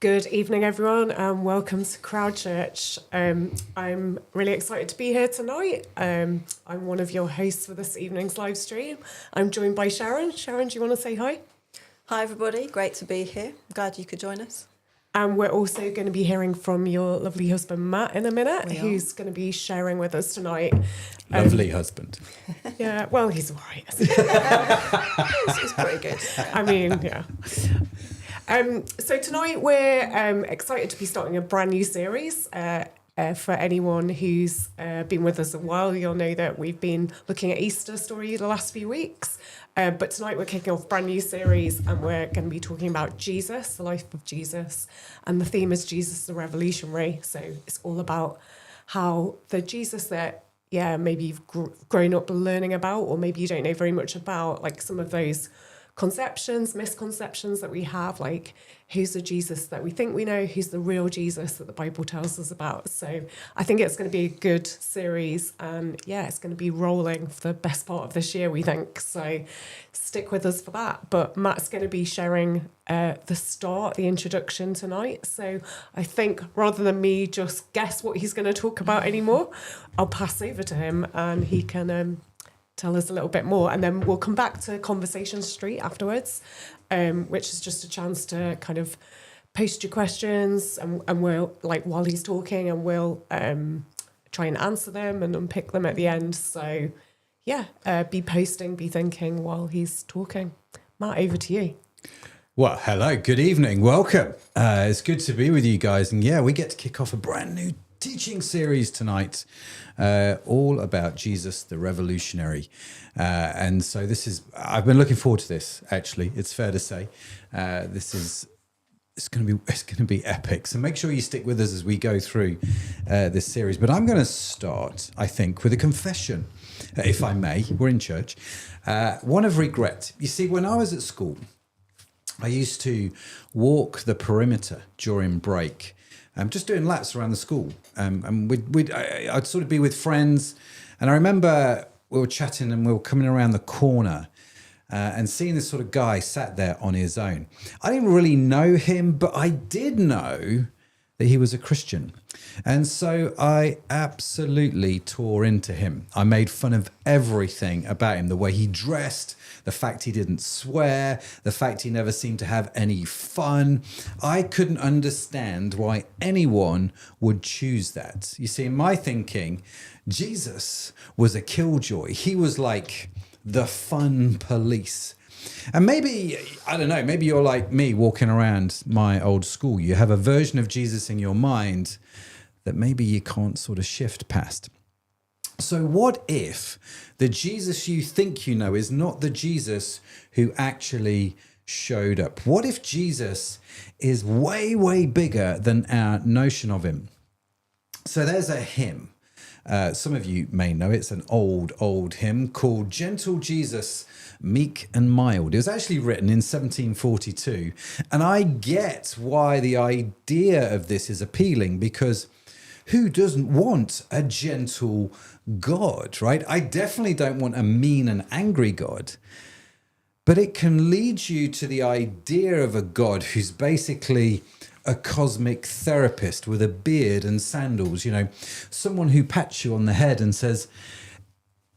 Good evening, everyone, and welcome to Crowd Church. I'm really excited to be here tonight. I'm one of your hosts for this evening's live stream. I'm joined by Sharon. Sharon, do you want to say hi? Hi, everybody. Great to be here. I'm glad you could join us. And we're also going to be hearing from your lovely husband, Matt, in a minute, who's going to be sharing with us tonight. Lovely husband. Yeah, well, he's all right. He's pretty good. I mean, yeah. So tonight we're excited to be starting a brand new series. For anyone who's been with us a while, you'll know that we've been looking at Easter story the last few weeks. But tonight we're kicking off a brand new series and we're going to be talking about Jesus, the life of Jesus. And the theme is Jesus the Revolutionary. So it's all about how the Jesus that, maybe you've grown up learning about, or maybe you don't know very much about, like some of those misconceptions that we have, like who's the Jesus that we think we know, who's the real Jesus that the Bible tells us about. So I think it's going to be a good series, and it's going to be rolling for the best part of this year, we think. So stick with us for that. But Matt's going to be sharing the introduction tonight. So I think rather than me just guess what he's going to talk about anymore, I'll pass over to him and he can tell us a little bit more, and then we'll come back to Conversation Street afterwards, which is just a chance to kind of post your questions, and we'll, like, while he's talking, and we'll try and answer them and unpick them at the end. So be posting, be thinking while he's talking. Matt, over to you. Well, hello, good evening, welcome. It's good to be with you guys, and we get to kick off a brand new teaching series tonight, all about Jesus the Revolutionary. And so I've been looking forward to this, actually, it's fair to say. It's going to be epic. So make sure you stick with us as we go through this series. But I'm going to start, I think, with a confession, if I may. We're in church. One of regret. You see, when I was at school, I used to walk the perimeter during break. Just doing laps around the school. And I'd sort of be with friends. And I remember we were chatting and we were coming around the corner and seeing this sort of guy sat there on his own. I didn't really know him, but I did know that he was a Christian. And so I absolutely tore into him. I made fun of everything about him, the way he dressed, the fact he didn't swear, the fact he never seemed to have any fun. I couldn't understand why anyone would choose that. You see, in my thinking, Jesus was a killjoy. He was like the fun police. And maybe, I don't know, maybe you're like me walking around my old school. You have a version of Jesus in your mind that maybe you can't sort of shift past. So what if the Jesus you think you know is not the Jesus who actually showed up? What if Jesus is way, way bigger than our notion of him? So there's a hymn. Some of you may know it's an old hymn called Gentle Jesus, Meek and Mild. It was actually written in 1742. And I get why the idea of this is appealing, because who doesn't want a gentle God, right? I definitely don't want a mean and angry God. But it can lead you to the idea of a God who's basically a cosmic therapist with a beard and sandals, someone who pats you on the head and says,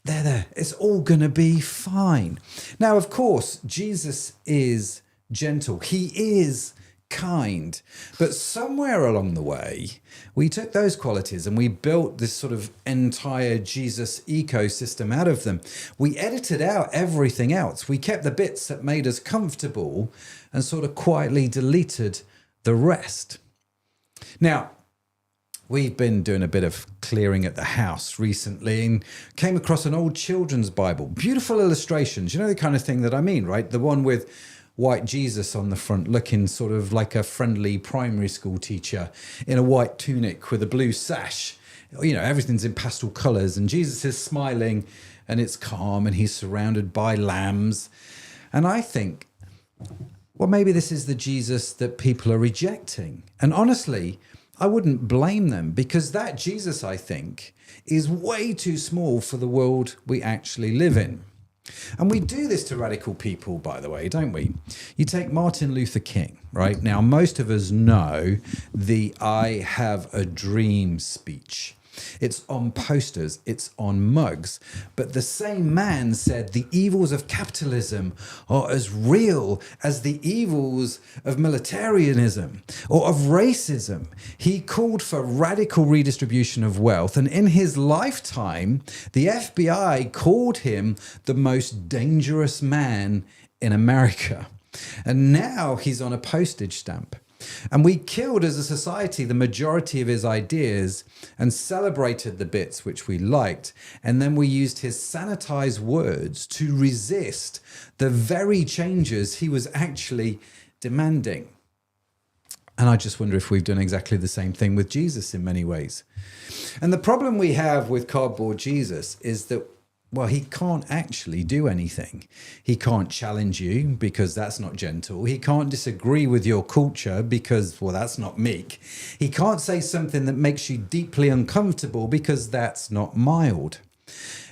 there, it's all going to be fine. Now, of course, Jesus is gentle. He is kind. But somewhere along the way, we took those qualities and we built this sort of entire Jesus ecosystem out of them. We edited out everything else. We kept the bits that made us comfortable and sort of quietly deleted the rest. Now, we've been doing a bit of clearing at the house recently and came across an old children's Bible. Beautiful illustrations. You know the kind of thing that I mean, right? The one with white Jesus on the front, looking sort of like a friendly primary school teacher in a white tunic with a blue sash. Everything's in pastel colours and Jesus is smiling and it's calm and he's surrounded by lambs. And I think, well, maybe this is the Jesus that people are rejecting. And honestly, I wouldn't blame them, because that Jesus, I think, is way too small for the world we actually live in. And we do this to radical people, by the way, don't we? You take Martin Luther King, right? Now, most of us know the I Have a Dream speech. It's on posters, it's on mugs. But the same man said the evils of capitalism are as real as the evils of militarism or of racism. He called for radical redistribution of wealth. And in his lifetime, the FBI called him the most dangerous man in America. And now he's on a postage stamp. And we killed as a society the majority of his ideas and celebrated the bits which we liked. And then we used his sanitized words to resist the very changes he was actually demanding. And I just wonder if we've done exactly the same thing with Jesus in many ways. And the problem we have with cardboard Jesus is that, well, he can't actually do anything. He can't challenge you because that's not gentle. He can't disagree with your culture because, well, that's not meek. He can't say something that makes you deeply uncomfortable because that's not mild.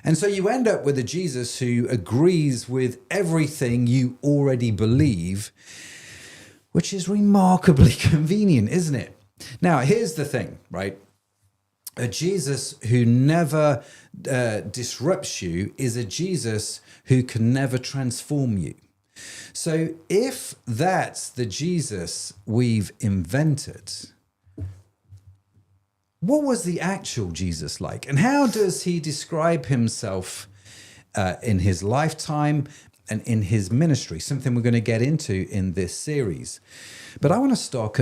And so you end up with a Jesus who agrees with everything you already believe, which is remarkably convenient, isn't it? Now, here's the thing, right? A Jesus who never disrupts you is a Jesus who can never transform you. So if that's the Jesus we've invented, what was the actual Jesus like? And how does he describe himself in his lifetime and in his ministry? Something we're going to get into in this series. But I want to start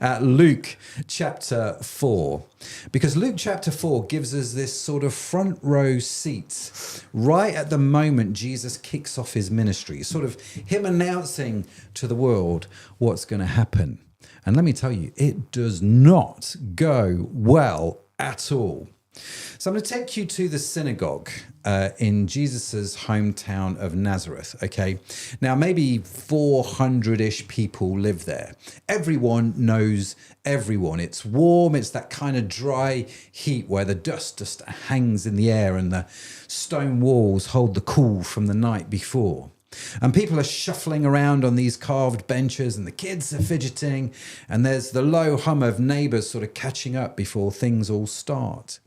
at Luke chapter 4, because Luke chapter 4 gives us this sort of front row seat right at the moment Jesus kicks off his ministry, sort of him announcing to the world what's going to happen. And let me tell you, it does not go well at all. So I'm going to take you to the synagogue in Jesus's hometown of Nazareth, okay? Now, maybe 400-ish people live there. Everyone knows everyone. It's warm. It's that kind of dry heat where the dust just hangs in the air and the stone walls hold the cool from the night before. And people are shuffling around on these carved benches and the kids are fidgeting and there's the low hum of neighbours sort of catching up before things all start.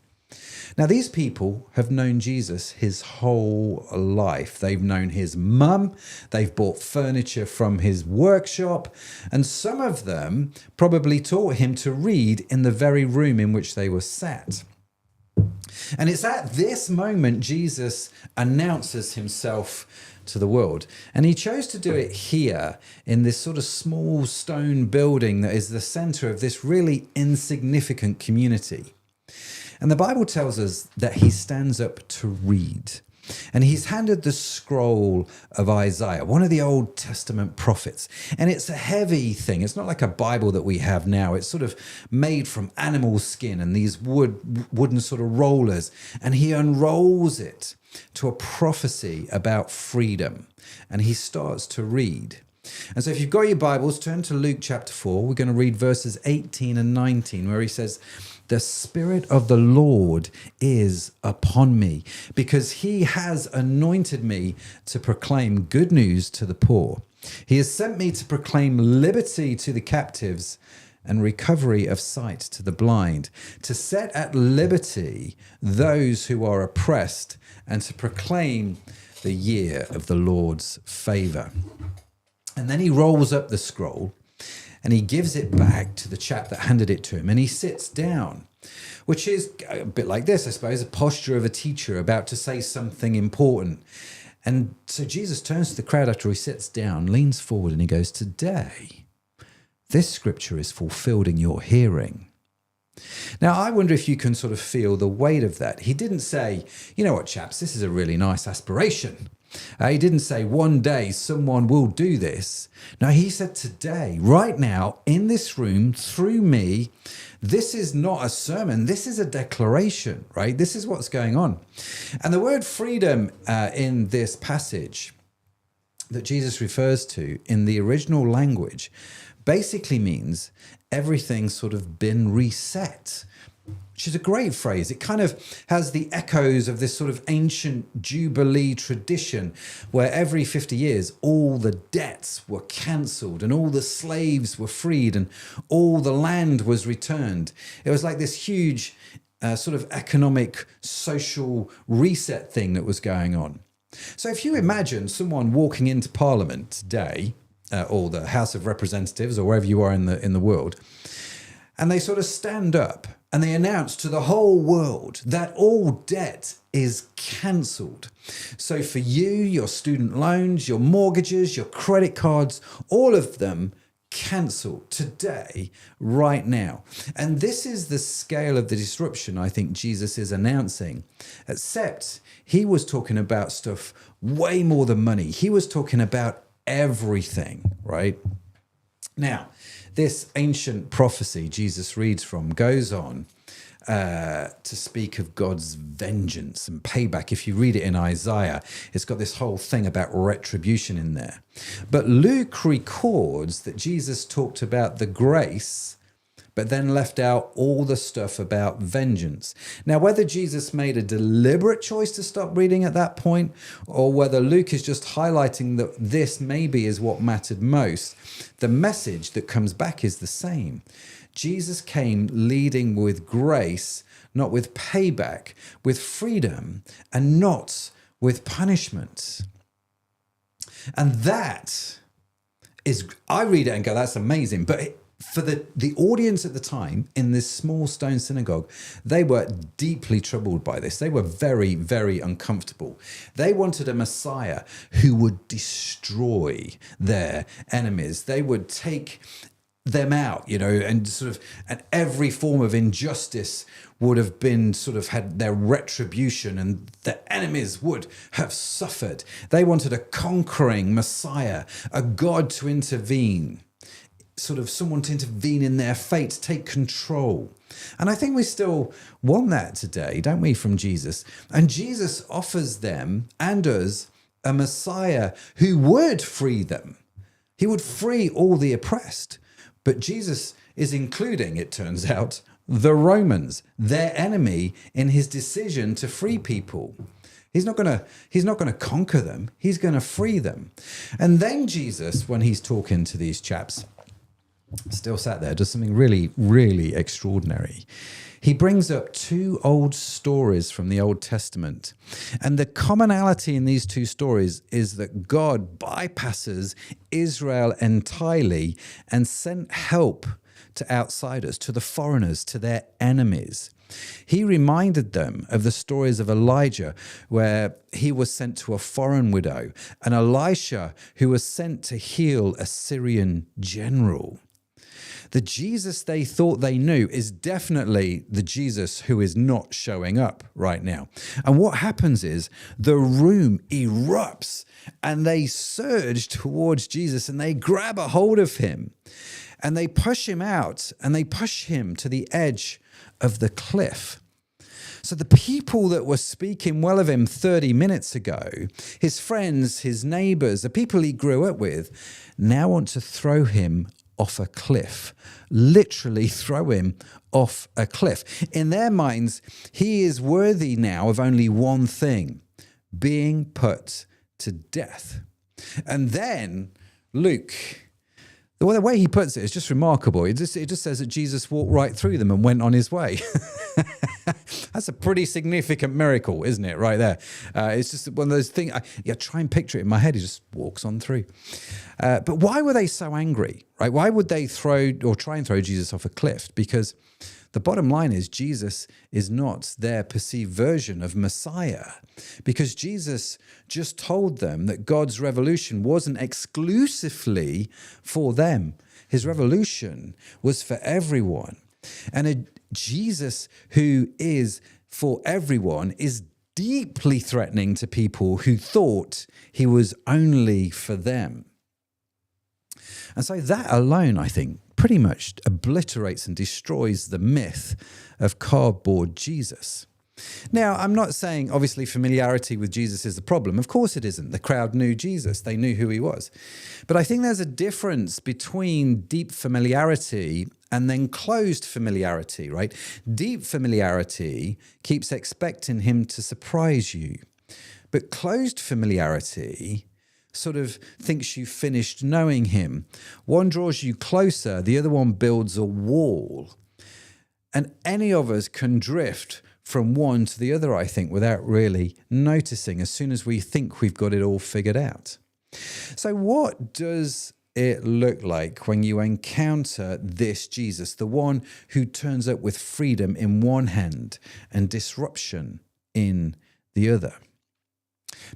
Now, these people have known Jesus his whole life. They've known his mum. They've bought furniture from his workshop. And some of them probably taught him to read in the very room in which they were sat. And it's at this moment Jesus announces himself to the world. And he chose to do it here in this sort of small stone building that is the center of this really insignificant community. And the Bible tells us that he stands up to read. And he's handed the scroll of Isaiah, one of the Old Testament prophets. And it's a heavy thing. It's not like a Bible that we have now. It's sort of made from animal skin and these wooden sort of rollers. And he unrolls it to a prophecy about freedom. And he starts to read. And so if you've got your Bibles, turn to Luke chapter 4. We're going to read verses 18 and 19, where he says, "The Spirit of the Lord is upon me, because he has anointed me to proclaim good news to the poor. He has sent me to proclaim liberty to the captives and recovery of sight to the blind, to set at liberty those who are oppressed, and to proclaim the year of the Lord's favor." And then he rolls up the scroll and he gives it back to the chap that handed it to him, and he sits down, which is a bit like this, I suppose, a posture of a teacher about to say something important. And so Jesus turns to the crowd after he sits down, leans forward, and he goes, "Today, this scripture is fulfilled in your hearing." Now, I wonder if you can sort of feel the weight of that. He didn't say, "You know what, chaps, this is a really nice aspiration." He didn't say, "One day someone will do this." No, he said, "Today, right now, in this room, through me, this is not a sermon. This is a declaration, right? This is what's going on." And the word freedom in this passage that Jesus refers to in the original language basically means everything's sort of been reset. which is a great phrase. It kind of has the echoes of this sort of ancient Jubilee tradition where every 50 years all the debts were cancelled and all the slaves were freed and all the land was returned. It was like this huge sort of economic, social reset thing that was going on. So if you imagine someone walking into Parliament today, or the House of Representatives, or wherever you are in the world, and they sort of stand up and they announce to the whole world that all debt is cancelled. So for you, your student loans, your mortgages, your credit cards, all of them cancelled today, right now. And this is the scale of the disruption I think Jesus is announcing. Except he was talking about stuff way more than money. He was talking about everything, right? Now, this ancient prophecy Jesus reads from goes on to speak of God's vengeance and payback. If you read it in Isaiah, it's got this whole thing about retribution in there. But Luke records that Jesus talked about the grace, but then left out all the stuff about vengeance. Now, whether Jesus made a deliberate choice to stop reading at that point, or whether Luke is just highlighting that this maybe is what mattered most, the message that comes back is the same. Jesus came leading with grace, not with payback, with freedom, and not with punishment. And that is, I read it and go, that's amazing. But for the audience at the time in this small stone synagogue, they were deeply troubled by this. They were very, very uncomfortable. They wanted a Messiah who would destroy their enemies. They would take them out, and and every form of injustice would have been had their retribution and the enemies would have suffered. They wanted a conquering Messiah, a God to intervene. Someone to intervene in their fate, take control. And I think we still want that today, don't we, from Jesus? And Jesus offers them and us a Messiah who would free them. He would free all the oppressed. But Jesus is including, it turns out, the Romans, their enemy, in his decision to free people. He's not going to conquer them. He's going to free them. And then Jesus, when he's talking to these chaps, still sat there, does something really, really extraordinary. He brings up two old stories from the Old Testament. And the commonality in these two stories is that God bypasses Israel entirely and sent help to outsiders, to the foreigners, to their enemies. He reminded them of the stories of Elijah, where he was sent to a foreign widow, and Elisha, who was sent to heal a Syrian general. The Jesus they thought they knew is definitely the Jesus who is not showing up right now. And what happens is the room erupts and they surge towards Jesus and they grab a hold of him and they push him out and they push him to the edge of the cliff. So the people that were speaking well of him 30 minutes ago, his friends, his neighbors, the people he grew up with, now want to throw him off a cliff, literally throw him off a cliff. In their minds, he is worthy now of only one thing, being put to death. And then Luke, the way he puts it is just remarkable. It just says that Jesus walked right through them and went on his way. That's a pretty significant miracle, isn't it, right there? It's just one of those things, try and picture it in my head. He just walks on through. But why were they so angry, right? Why would they try and throw Jesus off a cliff? Because the bottom line is Jesus is not their perceived version of Messiah, because Jesus just told them that God's revolution wasn't exclusively for them. His revolution was for everyone. And a Jesus who is for everyone is deeply threatening to people who thought he was only for them. And so that alone, I think, pretty much obliterates and destroys the myth of cardboard Jesus. Now, I'm not saying, obviously, familiarity with Jesus is the problem. Of course it isn't. The crowd knew Jesus. They knew who he was. But I think there's a difference between deep familiarity and then closed familiarity, right? Deep familiarity keeps expecting him to surprise you. But closed familiarity sort of thinks you've finished knowing him. One draws you closer, the other one builds a wall. And any of us can drift from one to the other, I think, without really noticing as soon as we think we've got it all figured out. So what does it look like when you encounter this Jesus, the one who turns up with freedom in one hand and disruption in the other?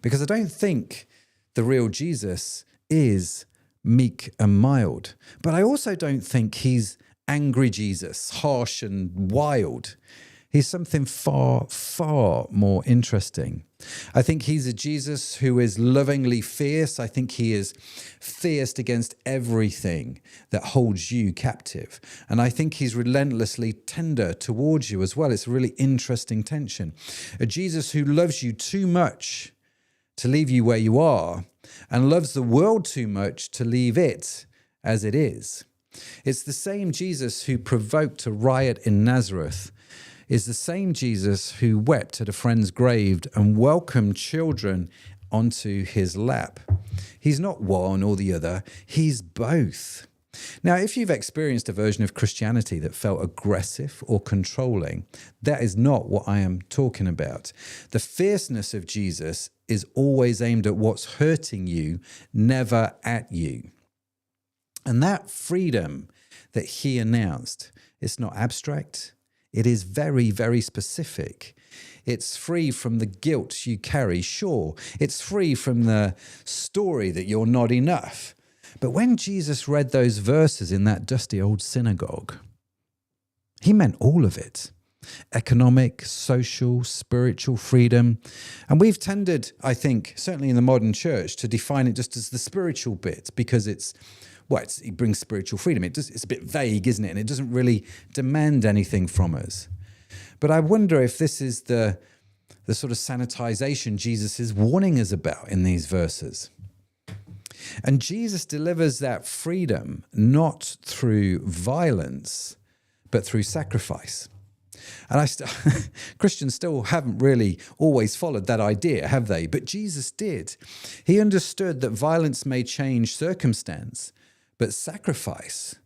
Because I don't think the real Jesus is meek and mild, but I also don't think he's angry Jesus, harsh and wild. He's something far, far more interesting. I think he's a Jesus who is lovingly fierce. I think he is fierce against everything that holds you captive. And I think he's relentlessly tender towards you as well. It's a really interesting tension. A Jesus who loves you too much to leave you where you are and loves the world too much to leave it as it is. It's the same Jesus who provoked a riot in Nazareth, is the same Jesus who wept at a friend's grave and welcomed children onto his lap. He's not one or the other, he's both. Now, if you've experienced a version of Christianity that felt aggressive or controlling, that is not what I am talking about. The fierceness of Jesus is always aimed at what's hurting you, never at you. And that freedom that he announced, it's not abstract. It is very, very specific. It's free from the guilt you carry, sure. It's free from the story that you're not enough. But when Jesus read those verses in that dusty old synagogue, he meant all of it. Economic, social, spiritual freedom. And we've tended, I think, certainly in the modern church, to define it just as the spiritual bit because it brings spiritual freedom. It's a bit vague, isn't it? And it doesn't really demand anything from us. But I wonder if this is the sort of sanitization Jesus is warning us about in these verses. And Jesus delivers that freedom not through violence, but through sacrifice. And Christians still haven't really always followed that idea, have they? But Jesus did. He understood that violence may change circumstance, but sacrifice,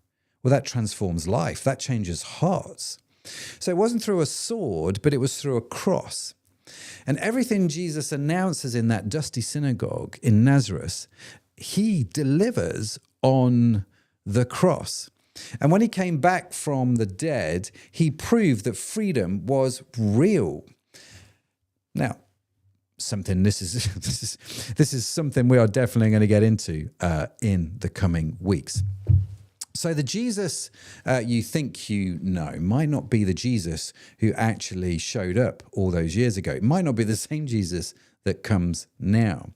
well, that transforms life. That changes hearts. So it wasn't through a sword, but it was through a cross. And everything Jesus announces in that dusty synagogue in Nazareth, he delivers on the cross. And when he came back from the dead, he proved that freedom was real. Now, this is something we are definitely going to get into in the coming weeks. So the Jesus you think you know might not be the Jesus who actually showed up all those years ago. It might not be the same Jesus that comes now.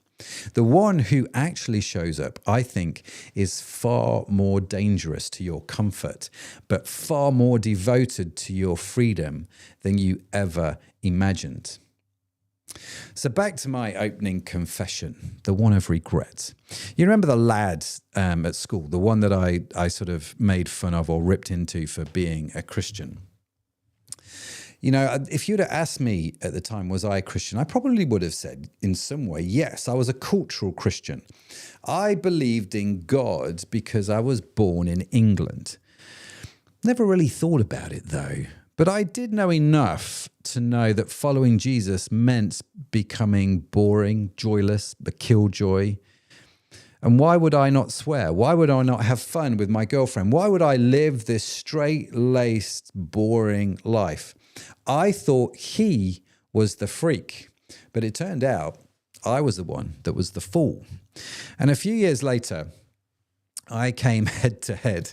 The one who actually shows up, I think, is far more dangerous to your comfort, but far more devoted to your freedom than you ever imagined. So back to my opening confession, the one of regret. You remember the lad at school, the one that I sort of made fun of or ripped into for being a Christian? You know, if you'd have asked me at the time, was I a Christian? I probably would have said in some way, yes, I was a cultural Christian. I believed in God because I was born in England. Never really thought about it though. But I did know enough to know that following Jesus meant becoming boring, joyless, a killjoy. And why would I not swear? Why would I not have fun with my girlfriend? Why would I live this straight-laced, boring life? I thought he was the freak, but it turned out I was the one that was the fool. And a few years later, I came head to head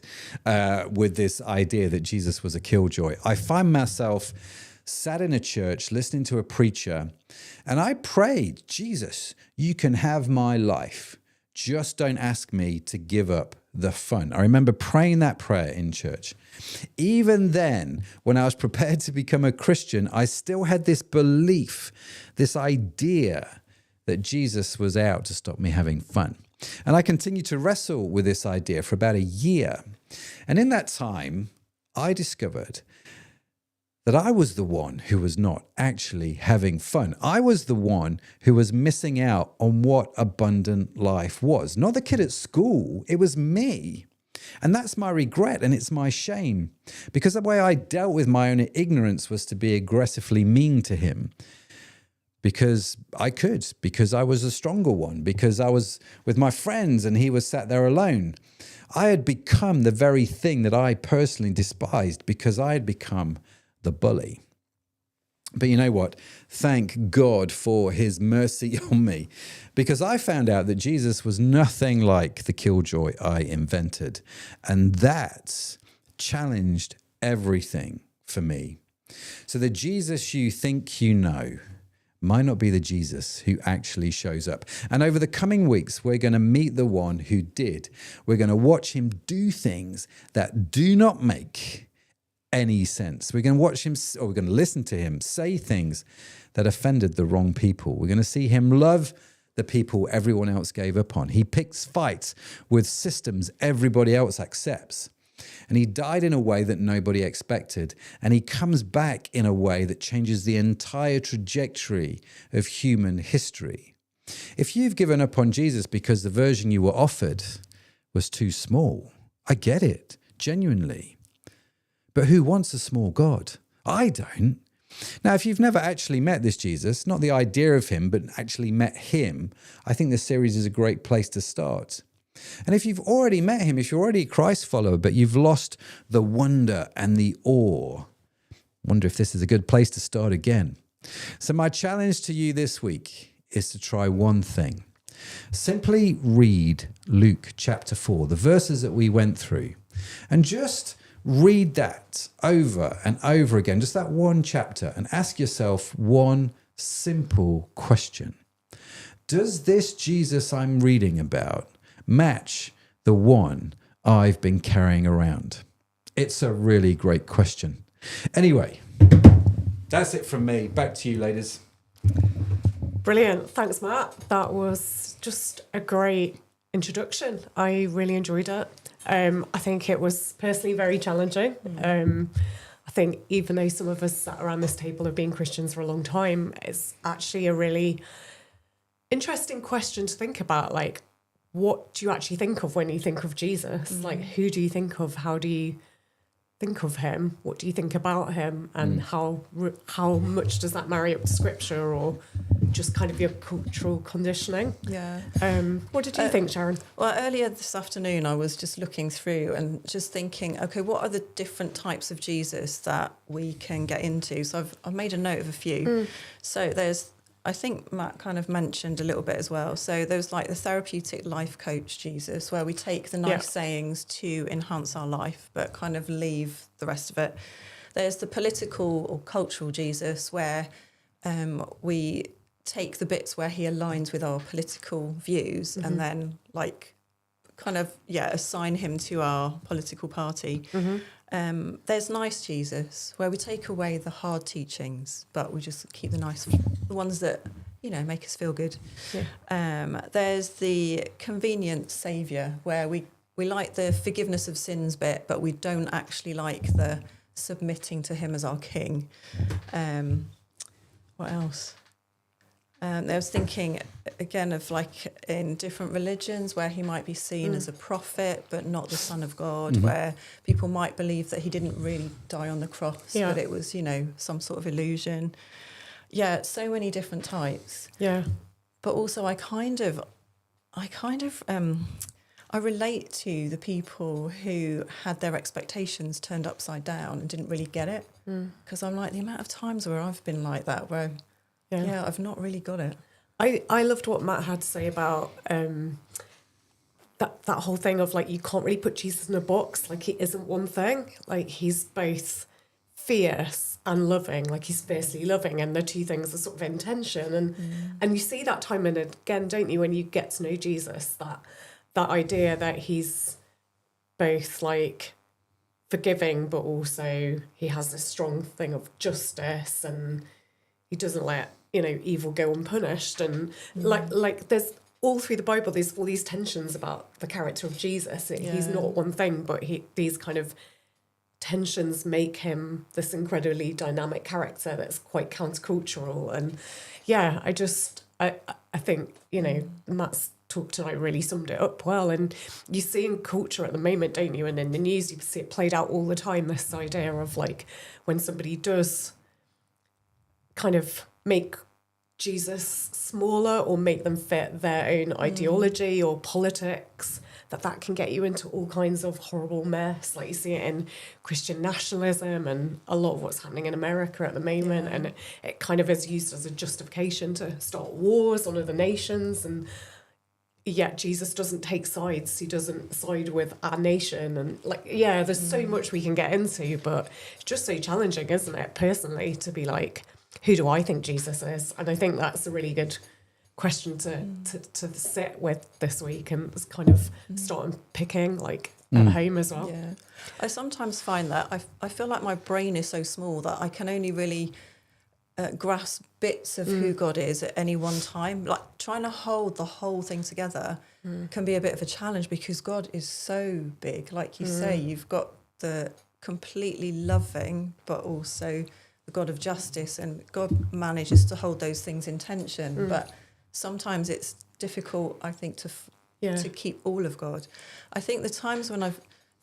with this idea that Jesus was a killjoy. I find myself sat in a church listening to a preacher, and I prayed, Jesus, you can have my life. Just don't ask me to give up the fun. I remember praying that prayer in church. Even then, when I was prepared to become a Christian, I still had this belief, this idea that Jesus was out to stop me having fun. And I continued to wrestle with this idea for about a year. And in that time, I discovered that I was the one who was not actually having fun. I was the one who was missing out on what abundant life was. Not the kid at school, it was me. And that's my regret and it's my shame, because the way I dealt with my own ignorance was to be aggressively mean to him. Because I could, because I was a stronger one, because I was with my friends and he was sat there alone. I had become the very thing that I personally despised because I had become the bully. But you know what? Thank God for his mercy on me, because I found out that Jesus was nothing like the killjoy I invented. And that challenged everything for me. So the Jesus you think you know might not be the Jesus who actually shows up. And over the coming weeks, we're going to meet the one who did. We're going to watch him do things that do not make any sense. We're going to watch him, or we're going to listen to him say things that offended the wrong people. We're going to see him love the people everyone else gave up on. He picks fights with systems everybody else accepts. And he died in a way that nobody expected. And he comes back in a way that changes the entire trajectory of human history. If you've given up on Jesus because the version you were offered was too small, I get it, genuinely. But who wants a small God? I don't. Now, if you've never actually met this Jesus, not the idea of him, but actually met him, I think this series is a great place to start. And if you've already met him, if you're already a Christ follower, but you've lost the wonder and the awe, wonder if this is a good place to start again. So my challenge to you this week is to try one thing. Simply read Luke chapter 4, the verses that we went through, and just read that over and over again, just that one chapter, and ask yourself one simple question. Does this Jesus I'm reading about match the one I've been carrying around? It's a really great question. Anyway, that's it from me. Back to you, ladies. Brilliant. Thanks, Matt. That was just a great introduction. I really enjoyed it. I think it was personally very challenging. I think even though some of us sat around this table have been Christians for a long time, it's actually a really interesting question to think about. Like, what do you actually think of when you think of Jesus? Like, who do you think of? How do you think of him? What do you think about him? And how much does that marry up to scripture, or just kind of your cultural conditioning? Yeah. What did you think, Sharon? Well, earlier this afternoon, I was just looking through and just thinking, okay, what are the different types of Jesus that we can get into? So I've made a note of a few. So there's, I think Matt kind of mentioned a little bit as well. So there's like the therapeutic life coach Jesus, where we take the nice sayings to enhance our life, but kind of leave the rest of it. There's the political or cultural Jesus, where we take the bits where he aligns with our political views and then like kind of, assign him to our political party. There's nice Jesus, where we take away the hard teachings, but we just keep the nice, the ones that, make us feel good. There's the convenient saviour, where we like the forgiveness of sins bit, but we don't actually like the submitting to him as our king. What else? I was thinking again of like in different religions where he might be seen as a prophet, but not the Son of God, where people might believe that he didn't really die on the cross, but it was, some sort of illusion. Yeah, so many different types. Yeah. But also I relate to the people who had their expectations turned upside down and didn't really get it. Because I'm like, the amount of times where I've been like that, where I've not really got it. I loved what Matt had to say about that whole thing of like, you can't really put Jesus in a box. Like, he isn't one thing. Like, he's both fierce and loving. Like, he's fiercely loving, and the two things are sort of in tension. And you see that time and again, don't you, when you get to know Jesus, that idea that he's both like forgiving, but also he has this strong thing of justice, and he doesn't let, you know, evil go unpunished. And like there's all through the Bible, there's all these tensions about the character of Jesus. He's not one thing, but these kind of tensions make him this incredibly dynamic character that's quite countercultural. And yeah, I think, you know, Matt's talk tonight really summed it up well. And you see in culture at the moment, don't you, and in the news, you see it played out all the time, this idea of like when somebody does kind of make Jesus smaller or make them fit their own ideology or politics, that can get you into all kinds of horrible mess. Like you see it in Christian nationalism and a lot of what's happening in America at the moment. Yeah. And it kind of is used as a justification to start wars on other nations. And yet Jesus doesn't take sides. He doesn't side with our nation. And like, yeah, there's so much we can get into, but it's just so challenging, isn't it, personally, to be like, who do I think Jesus is? And I think that's a really good question to sit with this week and kind of start picking like at home as well. Yeah, I sometimes find that I feel like my brain is so small that I can only really grasp bits of who God is at any one time. Like trying to hold the whole thing together can be a bit of a challenge because God is so big. Like you say, you've got the completely loving but also the God of justice, and God manages to hold those things in tension. But sometimes it's difficult, I think, to keep all of God. I think the times when I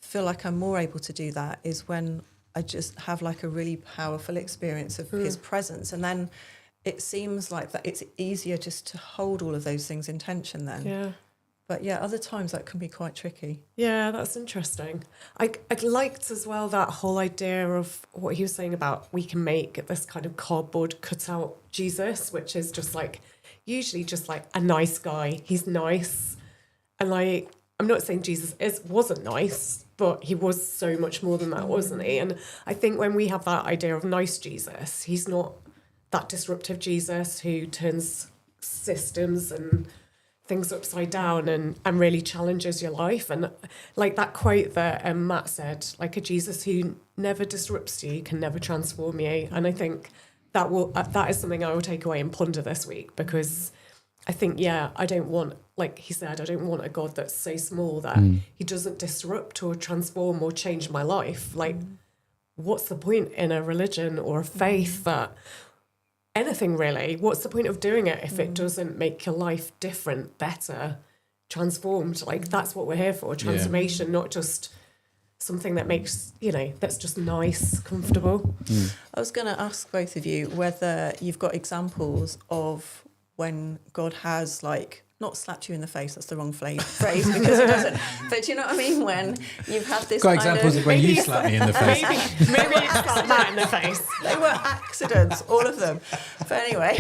feel like I'm more able to do that is when I just have like a really powerful experience of his presence, and then it seems like that it's easier just to hold all of those things in tension then. Yeah. But yeah, other times that can be quite tricky. Yeah, that's interesting. I liked as well that whole idea of what he was saying about we can make this kind of cardboard cutout Jesus, which is just like, usually just like a nice guy. He's nice. And like, I'm not saying Jesus wasn't nice, but he was so much more than that, wasn't he? And I think when we have that idea of nice Jesus, he's not that disruptive Jesus who turns systems and things upside down and really challenges your life. And like that quote that Matt said, like a Jesus who never disrupts you can never transform you. And I think that is something I will take away and ponder this week, because I think, I don't want, like he said, I don't want a God that's so small that he doesn't disrupt or transform or change my life. Like, what's the point in a religion or a faith that anything really? What's the point of doing it if it doesn't make your life different, better, transformed? Like, that's what we're here for, transformation, not just something that makes, that's just nice, comfortable. I was going to ask both of you whether you've got examples of when God has, like, not slapped you in the face, that's the wrong phrase because it doesn't. But do you know what I mean? When you've had this got examples of when you slapped me in the face. Maybe you slapped Matt in the face. They were accidents, all of them. But anyway,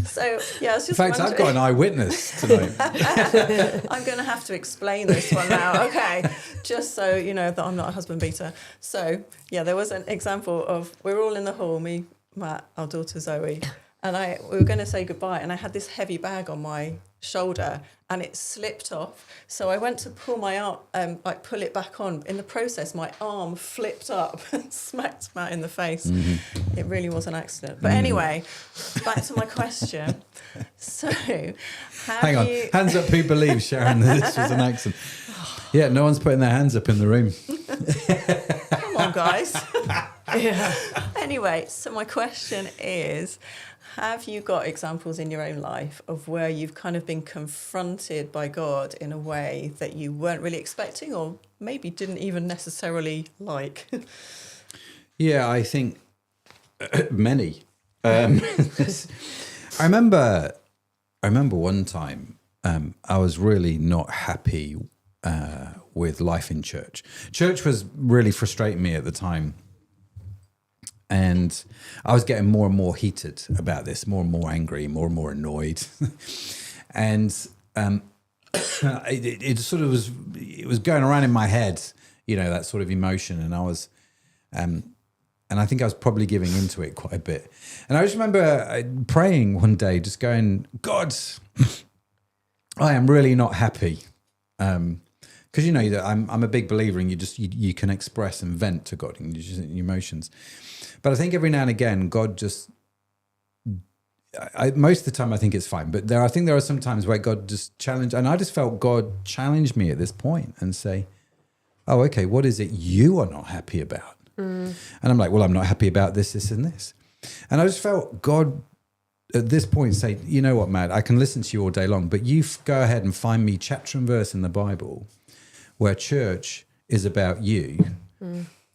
so yeah, I was just in fact, I've got an eyewitness tonight. I'm going to have to explain this one now, okay? Just so you know that I'm not a husband beater. So yeah, there was an example of, we were all in the hall, me, Matt, our daughter Zoe, and we were going to say goodbye, and I had this heavy bag on my shoulder, and it slipped off. So I went to pull my arm, pull it back on. In the process, my arm flipped up and smacked Matt in the face. It really was an accident. But anyway, back to my question. So, hang on, hands up who believes, Sharon, that this was an accident. Yeah, no one's putting their hands up in the room. Come on, guys. Anyway, so my question is, have you got examples in your own life of where you've kind of been confronted by God in a way that you weren't really expecting or maybe didn't even necessarily like? I think many. I remember one time I was really not happy with life in church. Church was really frustrating me at the time. And I was getting more and more heated about this, more and more angry, more and more annoyed. And it sort of was going around in my head, that sort of emotion. And I was, and I think I was probably giving into it quite a bit. And I just remember praying one day, just going, God, I am really not happy. because you know that I'm a big believer in you can express and vent to God and your emotions. But I think every now and again, God just, most of the time I think it's fine. But I think there are some times where God just challenged, and I just felt God challenged me at this point and say, oh, okay, what is it you are not happy about? And I'm like, well, I'm not happy about this, this, and this. And I just felt God at this point say, you know what, Matt, I can listen to you all day long, but you go ahead and find me chapter and verse in the Bible where church is about you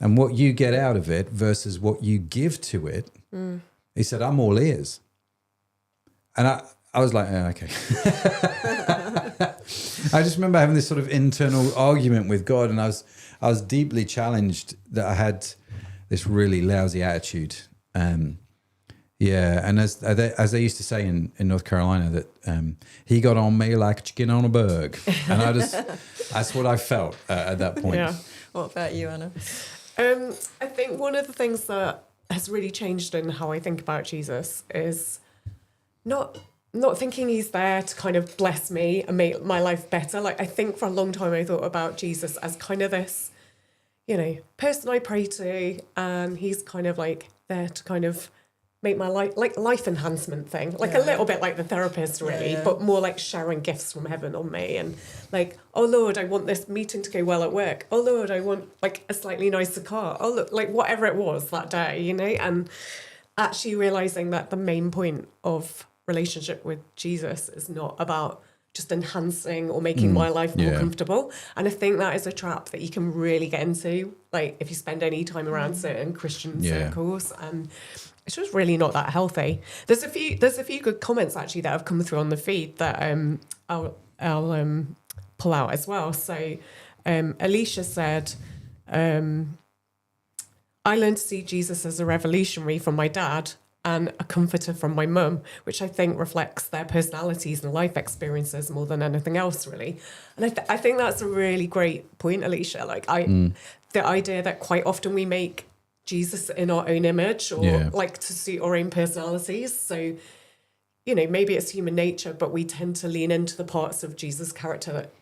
and what you get out of it versus what you give to it. He said, I'm all ears. And I was like, oh, okay. I just remember having this sort of internal argument with God, and I was deeply challenged that I had this really lousy attitude. Yeah, and as they used to say in North Carolina, that he got on me like a chicken on a bug, and that's what I felt at that point. Yeah. What about you, Anna? I think one of the things that has really changed in how I think about Jesus is not thinking he's there to kind of bless me and make my life better. Like, I think for a long time I thought about Jesus as kind of this, person I pray to, and he's kind of like there to kind of make my life, like life enhancement thing, like a little bit like the therapist really, but more like sharing gifts from heaven on me, and like, oh Lord, I want this meeting to go well at work. Oh Lord, I want like a slightly nicer car. Oh look, like whatever it was that day, and actually realizing that the main point of relationship with Jesus is not about just enhancing or making my life more comfortable. And I think that is a trap that you can really get into, like if you spend any time around certain Christian circles, and it's just really not that healthy. There's a few good comments actually that have come through on the feed that I'll pull out as well. So Alicia said, I learned to see Jesus as a revolutionary from my dad and a comforter from my mum, which I think reflects their personalities and life experiences more than anything else, really. And I think that's a really great point, Alicia. Like the idea that quite often we make Jesus in our own image, or like to suit our own personalities. So, maybe it's human nature, but we tend to lean into the parts of Jesus' character that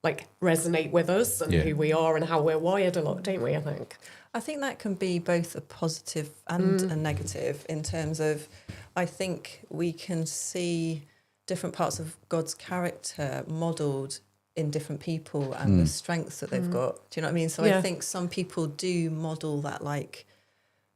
like resonate with us and who we are and how we're wired a lot, don't we, I think that can be both a positive and a negative in terms of, I think we can see different parts of God's character modelled in different people and the strengths that they've got. Do you know what I mean? So I think some people do model that, like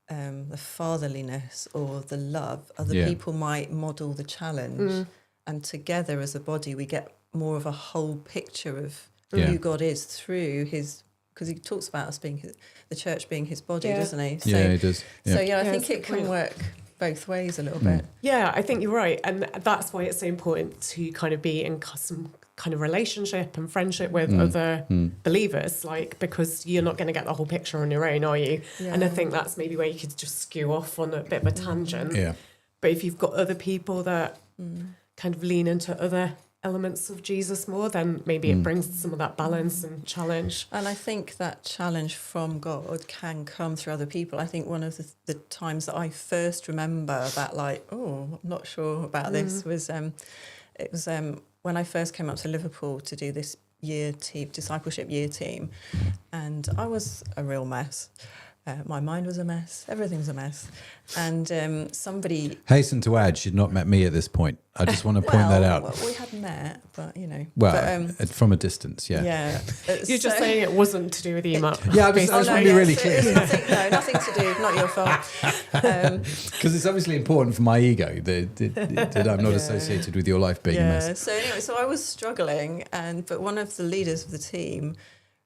the fatherliness or the love. Other people might model the challenge. And together as a body, we get more of a whole picture of who God is through his, because he talks about us being the church being his body, doesn't he? So, he does. Yeah. So I think it can work both ways a little bit. Yeah, I think you're right. And that's why it's so important to kind of be in some kind of relationship and friendship with other believers, like, because you're not going to get the whole picture on your own, are you? Yeah. And I think that's maybe where you could just skew off on a bit of a tangent. Yeah. But if you've got other people that kind of lean into other elements of Jesus more, then maybe it brings some of that balance and challenge. And I think that challenge from God can come through other people. I think one of the times that I first remember that, like, oh, I'm not sure about this, was it was when I first came up to Liverpool to do this discipleship year team, and I was a real mess. My mind was a mess. Everything's a mess. And somebody... Hasten to add, she'd not met me at this point. I just want to point that out. Well, we had met, but, Well, from a distance, Yeah. You're just saying it wasn't to do with you, Matt. Yeah, I just want to be really clear. Nothing to do, not your fault. Because it's obviously important for my ego that I'm not associated with your life being a mess. So anyway, so I was struggling, but one of the leaders of the team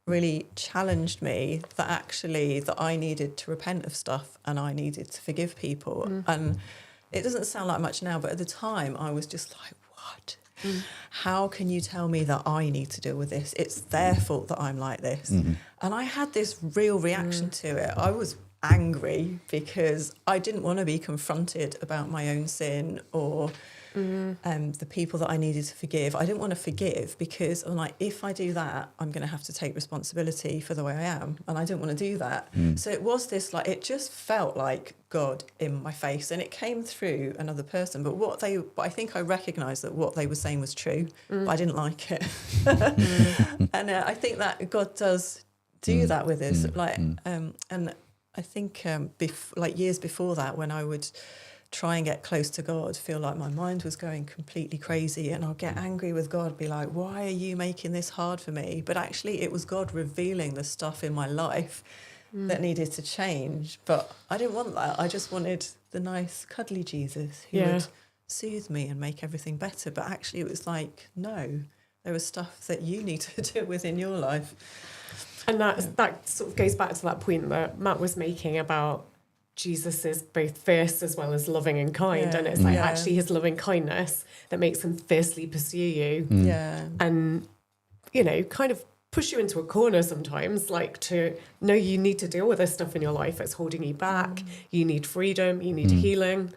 really challenged me that I needed to repent of stuff and I needed to forgive people. And it doesn't sound like much now, but at the time I was just like, what? How can you tell me that I need to deal with this? It's their fault that I'm like this. And I had this real reaction to it. I was angry because I didn't want to be confronted about my own sin or the people that I needed to forgive. I didn't want to forgive because I'm like, if I do that, I'm going to have to take responsibility for the way I am. And I didn't want to do that. So it was this, like, it just felt like God in my face, and it came through another person. But I think I recognised that what they were saying was true, but I didn't like it. And I think that God does do that with us. And I think like years before that, when I would try and get close to God, feel like my mind was going completely crazy, and I'll get angry with God, be like, why are you making this hard for me? But actually it was God revealing the stuff in my life that needed to change. But I didn't want that. I just wanted the nice cuddly Jesus who would soothe me and make everything better. But actually it was like, no, there was stuff that you need to deal with in your life. And that sort of goes back to that point that Matt was making about Jesus is both fierce as well as loving and kind. And it's like actually his loving kindness that makes him fiercely pursue you. And, you know, kind of push you into a corner sometimes, like to know you need to deal with this stuff in your life. It's holding you back. You need freedom. You need healing.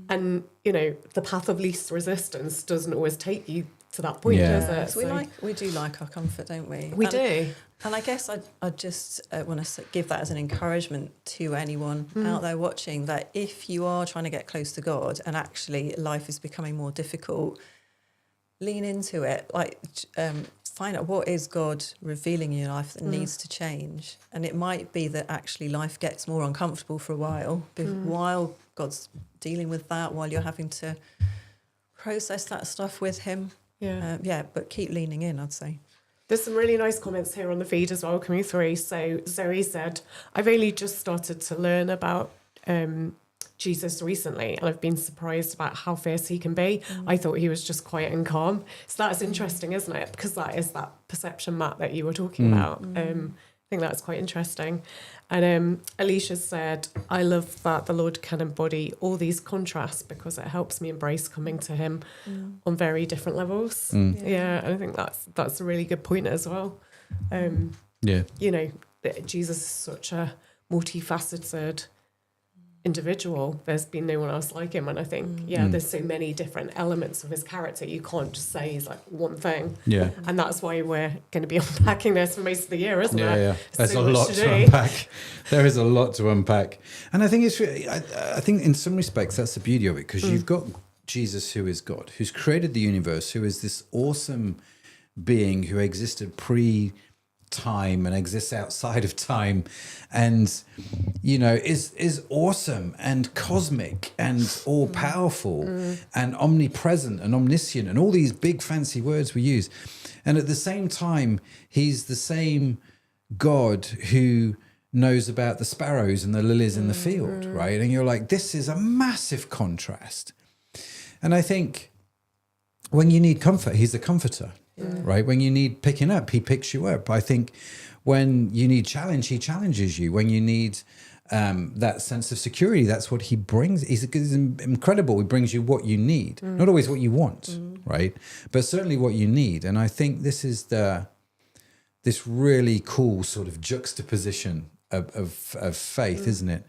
And, you know, the path of least resistance doesn't always take you to that point, does it? So we do like our comfort, don't we? We do. And I guess I just want to give that as an encouragement to anyone out there watching, that if you are trying to get close to God and actually life is becoming more difficult, lean into it. Like, find out what is God revealing in your life that needs to change. And it might be that actually life gets more uncomfortable for a while, while God's dealing with that, while you're having to process that stuff with him. But keep leaning in, I'd say. There's some really nice comments here on the feed as well coming through. So Zoe said, I've only just started to learn about Jesus recently, and I've been surprised about how fierce he can be. I thought he was just quiet and calm. So that's interesting, isn't it? Because that is that perception, Matt, that you were talking about. I think that's quite interesting. And Alicia said, I love that the Lord can embody all these contrasts because it helps me embrace coming to him on very different levels. And I think that's a really good point as well. You know, Jesus is such a multifaceted individual. There's been no one else like him, and I think there's so many different elements of his character. You can't just say he's like one thing, and that's why we're going to be unpacking this for most of the year, isn't it? There's so a lot to unpack. There is a lot to unpack, and I think it's I think in some respects that's the beauty of it, because you've got Jesus, who is God, who's created the universe, who is this awesome being who existed time and exists outside of time, and you know is awesome and cosmic and all powerful and omnipresent and omniscient and all these big fancy words we use, and at the same time he's the same God who knows about the sparrows and the lilies in the field, right? And you're like, this is a massive contrast. And I think when you need comfort, he's the comforter. Right? When you need picking up, he picks you up. I think when you need challenge, he challenges you. When you need that sense of security, that's what he brings. He's incredible. He brings you what you need, not always what you want, right? But certainly what you need. And I think this is this really cool sort of juxtaposition of faith, isn't it?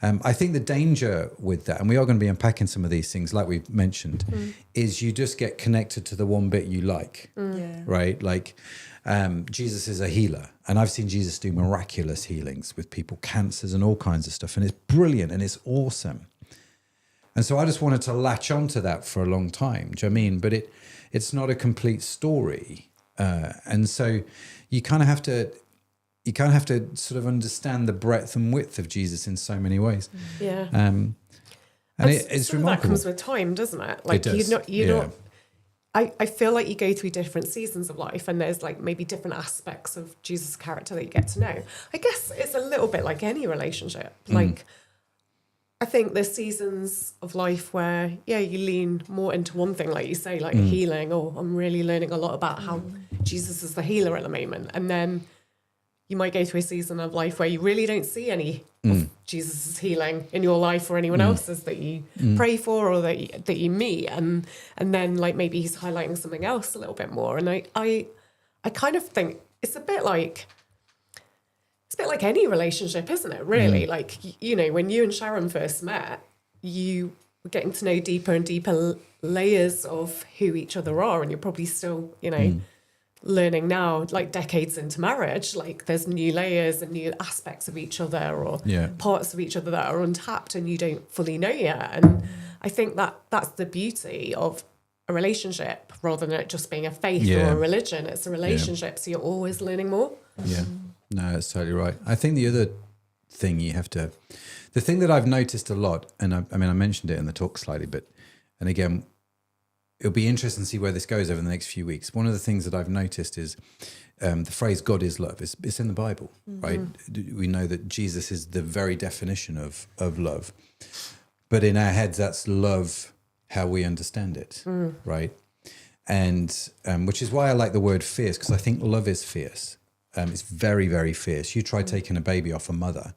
I think the danger with that, and we are going to be unpacking some of these things like we've mentioned, is you just get connected to the one bit you like, right? Like Jesus is a healer, and I've seen Jesus do miraculous healings with people, cancers and all kinds of stuff, and it's brilliant and it's awesome. And so I just wanted to latch onto that for a long time, do you know what I mean? But it's not a complete story. And so you kind of have to sort of understand the breadth and width of Jesus in so many ways. And it's remarkable. That comes with time, doesn't it? Like, it does. you're not. I feel like you go through different seasons of life, and there's like maybe different aspects of Jesus' character that you get to know. I guess it's a little bit like any relationship. Like, I think there's seasons of life where, you lean more into one thing, like you say, like healing, or I'm really learning a lot about how Jesus is the healer at the moment. And then you might go through a season of life where you really don't see any of Jesus' healing in your life or anyone else's that you pray for or that you meet. And then like maybe he's highlighting something else a little bit more. And I kind of think it's a bit like it's a bit like any relationship, isn't it? Really, like, you know, when you and Sharon first met, you were getting to know deeper and deeper layers of who each other are, and you're probably still, you know, learning now, like decades into marriage, like there's new layers and new aspects of each other, or parts of each other that are untapped and you don't fully know yet. And I think that that's the beauty of a relationship, rather than it just being a faith or a religion. It's a relationship, so you're always learning more. Yeah, no, that's totally right. I think the other thing the thing that I've noticed a lot, and I mean, I mentioned it in the talk slightly, but, and again, it'll be interesting to see where this goes over the next few weeks. One of the things that I've noticed is the phrase "God is love." It's in the Bible, right? We know that Jesus is the very definition of love, but in our heads, that's love how we understand it, right? And which is why I like the word fierce, because I think love is fierce. It's very, very fierce. You try taking a baby off a mother,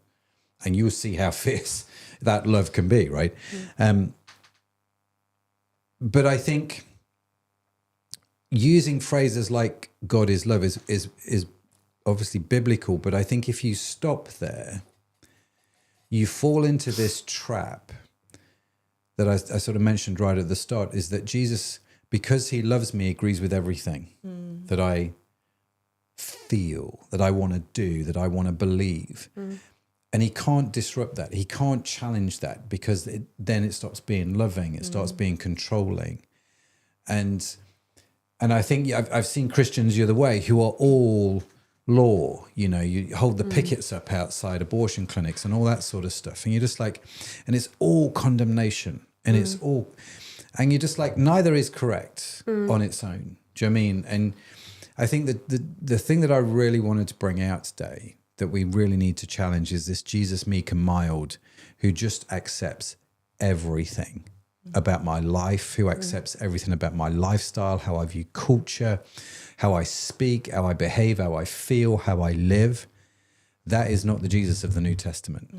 and you'll see how fierce that love can be, right? But I think using phrases like "God is love" is obviously biblical, but I think if you stop there, you fall into this trap that I sort of mentioned right at the start, is that Jesus, because he loves me, agrees with everything that I feel, that I want to do, that I want to believe. And he can't disrupt that. He can't challenge that, because then it stops being loving. It starts being controlling. And I think I've seen Christians the other way who are all law. You know, you hold the pickets up outside abortion clinics and all that sort of stuff. And you're just like, and it's all condemnation. And it's all, and you're just like, neither is correct on its own. Do you know what I mean? And I think that the thing that I really wanted to bring out today, that we really need to challenge, is this Jesus, meek and mild, who just accepts everything about my life, who accepts everything about my lifestyle, how I view culture, how I speak, how I behave, how I feel, how I live. That is not the Jesus of the New Testament.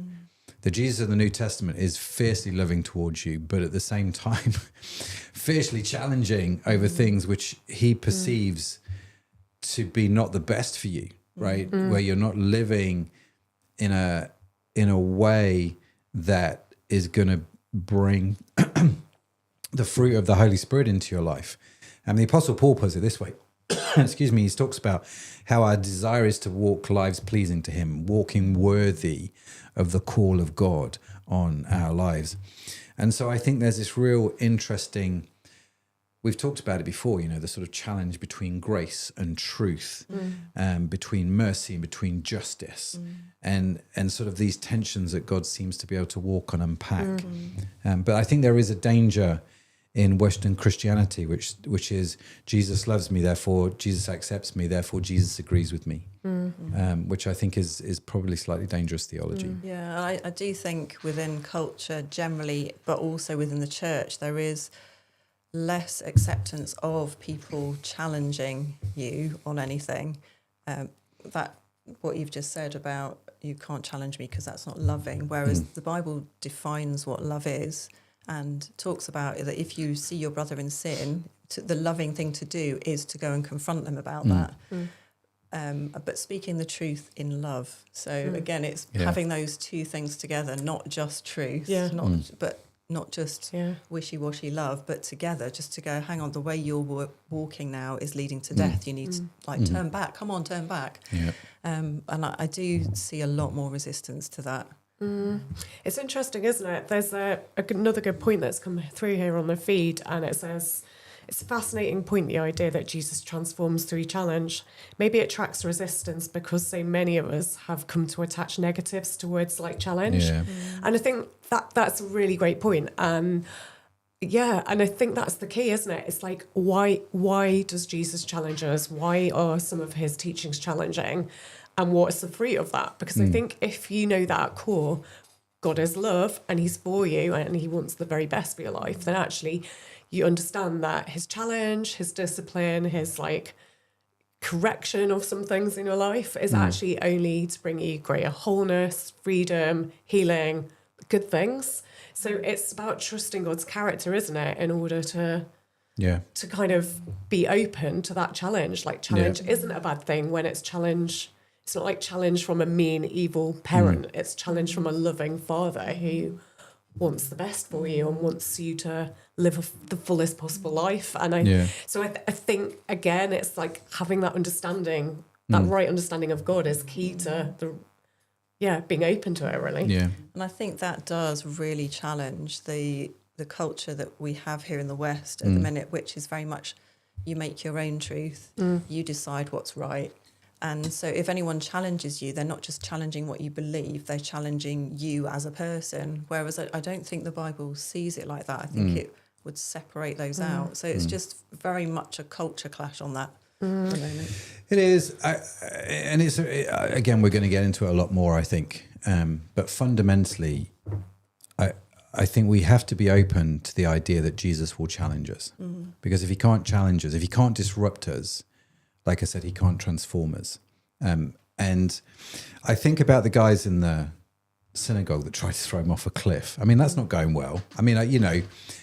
The Jesus of the New Testament is fiercely loving towards you, but at the same time, fiercely challenging over things which he perceives to be not the best for you. Right, where you're not living in a way that is going to bring the fruit of the Holy Spirit into your life. And the Apostle Paul puts it this way. Excuse me. He talks about how our desire is to walk lives pleasing to him, walking worthy of the call of God on our lives. And so I think there's this real interesting. We've talked about it before, you know, the sort of challenge between grace and truth, between mercy and between justice, and sort of these tensions that God seems to be able to walk and unpack. But I think there is a danger in Western Christianity, which is Jesus loves me, therefore Jesus accepts me, therefore Jesus agrees with me, which I think is probably slightly dangerous theology. Yeah, I do think within culture generally, but also within the church, there is less acceptance of people challenging you on anything. That what you've just said about you can't challenge me because that's not loving, whereas the Bible defines what love is and talks about that if you see your brother in sin, the loving thing to do is to go and confront them about that. But speaking the truth in love. So again, it's having those two things together, not just truth, not just wishy-washy love, but together, just to go, hang on, the way you're walking now is leading to death. You need to turn back. Come on, turn back. Yeah. And I do see a lot more resistance to that. It's interesting, isn't it? There's another good point that's come through here on the feed, and it says, it's a fascinating point, the idea that Jesus transforms through challenge. Maybe it attracts resistance because so many of us have come to attach negatives to words like challenge. Yeah. And I think that's a really great point. And I think that's the key, isn't it? It's like, why does Jesus challenge us? Why are some of his teachings challenging? And what's the fruit of that? Because I think if you know that at core, God is love and he's for you and he wants the very best for your life, then actually you understand that his challenge, his discipline, his like correction of some things in your life is actually only to bring you greater wholeness, freedom, healing, good things. So it's about trusting God's character, isn't it? In order to kind of be open to that challenge. Like challenge isn't a bad thing when it's challenge it's not like challenge from a mean, evil parent. It's challenge from a loving father who wants the best for you and wants you to live the fullest possible life. And I think, again, it's like having that understanding, that right understanding of God is key to being open to it, really. Yeah. And I think that does really challenge the culture that we have here in the West at the minute, which is very much you make your own truth, you decide what's right. And so if anyone challenges you, they're not just challenging what you believe, they're challenging you as a person. Whereas I don't think the Bible sees it like that. I think it would separate those out. So it's just very much a culture clash on that at the moment. It is. And it's, again, we're going to get into it a lot more, I think. But fundamentally, I think we have to be open to the idea that Jesus will challenge us. Because if he can't challenge us, if he can't disrupt us, like I said, he can't transform us. And I think about the guys in the synagogue that tried to throw him off a cliff. I mean, that's not going well. I mean,